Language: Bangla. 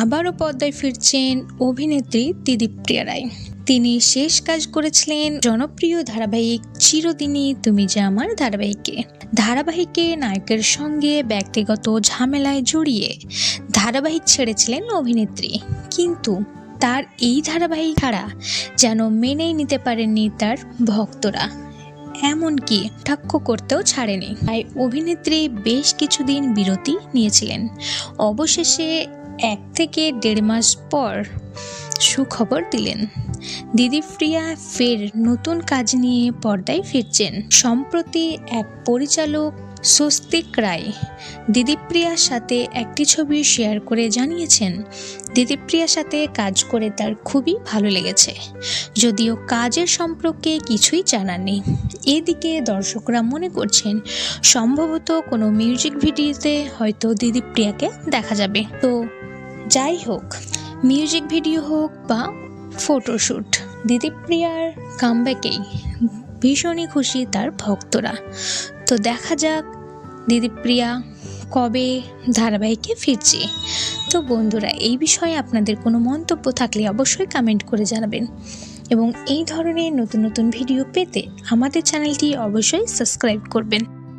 আবারও পর্দায় ফিরছেন অভিনেত্রী দিদিপ্রিয়া রায়। তিনি শেষ কাজ করেছিলেন জনপ্রিয় ধারাবাহিক চিরদিনই তুমি যে আমার ধারাবাহিকে নায়কের সঙ্গে ব্যক্তিগত ঝামেলায় জড়িয়ে ধারাবাহিক ছেড়েছিলেন অভিনেত্রী। কিন্তু তার এই ধারাবাহিক ছাড়া যেন মেনেই নিতে পারেননি তার ভক্তরা, এমনকি কটাক্ষ করতেও ছাড়েনি। তাই অভিনেত্রী বেশ কিছুদিন বিরতি নিয়েছিলেন। অবশেষে 1 থেকে 1.5 মাস পর সুখবর দিলেন। দিদিপ্রিয়া ফের নতুন কাজ নিয়ে পর্দায় ফিরছেন। সম্প্রতি এক পরিচালক স্বস্তিক রায় দিদিপ্রিয়ার সাথে একটি ছবি শেয়ার করে জানিয়েছেন, দিদিপ্রিয়ার সাথে কাজ করে তার খুবই ভালো লেগেছে, যদিও কাজের সম্পর্কে কিছুই জানাননি। এদিকে দর্শকরা মনে করছেন সম্ভবত কোনো মিউজিক ভিডিওতে হয়তো দিদিপ্রিয়াকে দেখা যাবে। তো যাই হোক, মিউজিক ভিডিও হোক বা ফটোশ্যুট, দিদিপ্রিয়ার কামব্যাকেই ভীষণই খুশি তার ভক্তরা। তো দেখা যাক দিদিপ্রিয়া কবে ধারাবাহিকে ফিরছে। তো বন্ধুরা, এই বিষয়ে আপনাদের কোনো মন্তব্য থাকলে অবশ্যই কমেন্ট করে জানাবেন এবং এই ধরনের নতুন নতুন ভিডিও পেতে আমাদের চ্যানেলটি অবশ্যই সাবস্ক্রাইব করবেন।